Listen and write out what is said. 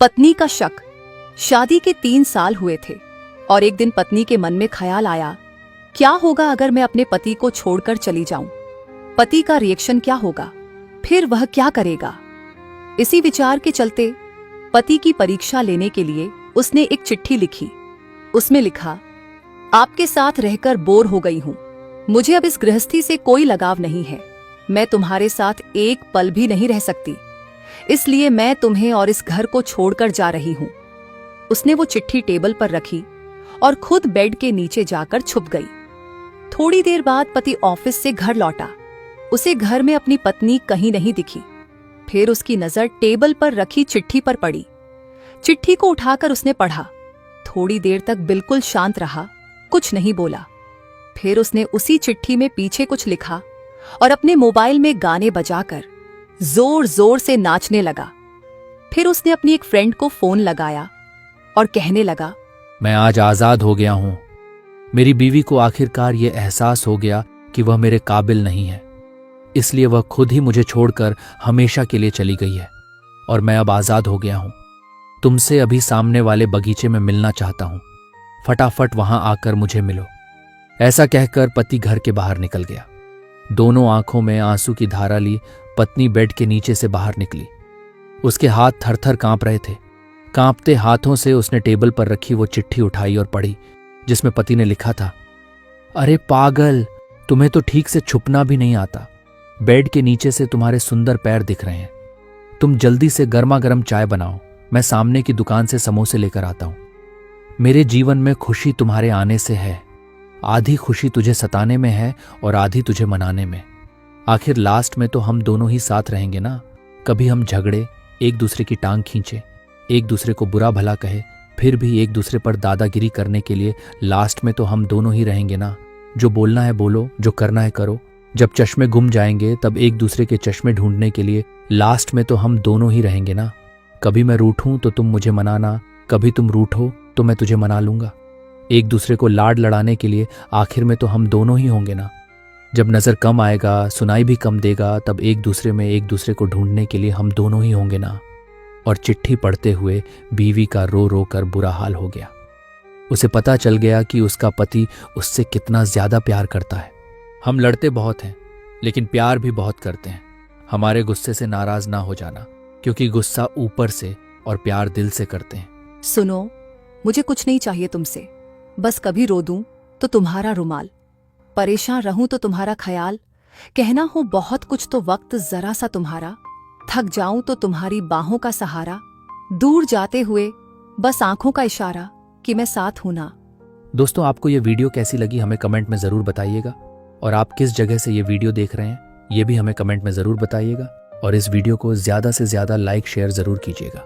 पत्नी का शक। शादी के 3 साल हुए थे और एक दिन पत्नी के मन में ख्याल आया, क्या होगा अगर मैं अपने पति को छोड़कर चली जाऊं? पति का रिएक्शन क्या होगा? फिर वह क्या करेगा? इसी विचार के चलते पति की परीक्षा लेने के लिए उसने एक चिट्ठी लिखी। उसमें लिखा, आपके साथ रहकर बोर हो गई हूं। मुझे अब इस गृहस्थी से कोई लगाव नहीं है। मैं तुम्हारे साथ एक पल भी नहीं रह सकती, इसलिए मैं तुम्हें और इस घर को छोड़कर जा रही हूं। उसने वो चिट्ठी टेबल पर रखी और खुद बेड के नीचे जाकर छुप गई। थोड़ी देर बाद पति ऑफिस से घर लौटा। उसे घर में अपनी पत्नी कहीं नहीं दिखी। फिर उसकी नजर टेबल पर रखी चिट्ठी पर पड़ी। चिट्ठी को उठाकर उसने पढ़ा। थोड़ी देर तक बिल्कुल शांत रहा, कुछ नहीं बोला। फिर उसने उसी चिट्ठी में पीछे कुछ लिखा और अपने मोबाइल में गाने बजाकर जोर जोर से नाचने लगा। फिर उसने अपनी एक फ्रेंड को फोन लगाया और कहने लगा, मैं आज आजाद हो गया हूं। मेरी बीवी को आखिरकार ये एहसास हो गया कि वह मेरे काबिल नहीं है, इसलिए वह खुद ही मुझे छोड़कर हमेशा के लिए चली गई है और मैं अब आजाद हो गया हूं। तुमसे अभी सामने वाले बगीचे में मिलना चाहता हूं। फटाफट वहां आकर मुझे मिलो। ऐसा कहकर पति घर के बाहर निकल गया। दोनों आंखों में आंसू की धारा ली पत्नी बेड के नीचे से बाहर निकली। उसके हाथ थरथर कांप रहे थे। कांपते हाथों से उसने टेबल पर रखी वो चिट्ठी उठाई और पढ़ी, जिसमें पति ने लिखा था, अरे पागल, तुम्हें तो ठीक से छुपना भी नहीं आता। बेड के नीचे से तुम्हारे सुंदर पैर दिख रहे हैं। तुम जल्दी से गर्मा गर्म चाय बनाओ, मैं सामने की दुकान से समोसे लेकर आता हूं। मेरे जीवन में खुशी तुम्हारे आने से है। आधी खुशी तुझे सताने में है और आधी तुझे मनाने में। आखिर लास्ट में तो हम दोनों ही साथ रहेंगे ना। कभी हम झगड़े, एक दूसरे की टांग खींचे, एक दूसरे को बुरा भला कहे, फिर भी एक दूसरे पर दादागिरी करने के लिए लास्ट में तो हम दोनों ही रहेंगे ना। जो बोलना है बोलो, जो करना है करो। जब चश्मे गुम जाएंगे तब एक दूसरे के चश्मे ढूंढने के लिए लास्ट में तो हम दोनों ही रहेंगे ना। कभी मैं रूठूं तो तुम मुझे मनाना, कभी तुम रूठो तो मैं तुझे मना लूंगा। एक दूसरे को लाड लड़ाने के लिए आखिर में तो हम दोनों ही होंगे ना। जब नजर कम आएगा, सुनाई भी कम देगा, तब एक दूसरे में एक दूसरे को ढूंढने के लिए हम दोनों ही होंगे ना। और चिट्ठी पढ़ते हुए बीवी का रो रो कर बुरा हाल हो गया। उसे पता चल गया कि उसका पति उससे कितना ज्यादा प्यार करता है। हम लड़ते बहुत हैं, लेकिन प्यार भी बहुत करते हैं। हमारे गुस्से से नाराज ना हो जाना, क्योंकि गुस्सा ऊपर से और प्यार दिल से करते हैं। सुनो, मुझे कुछ नहीं चाहिए तुमसे। बस कभी रो दूं तो तुम्हारा रुमाल, परेशान रहूं तो तुम्हारा ख्याल, कहना हो बहुत कुछ तो वक्त जरा सा तुम्हारा, थक जाऊं तो तुम्हारी बाहों का सहारा, दूर जाते हुए बस आंखों का इशारा कि मैं साथ हूं ना। दोस्तों, आपको ये वीडियो कैसी लगी हमें कमेंट में जरूर बताइएगा। और आप किस जगह से ये वीडियो देख रहे हैं ये भी हमें कमेंट में जरूर बताइएगा। और इस वीडियो को ज्यादा से ज्यादा लाइक शेयर जरूर कीजिएगा।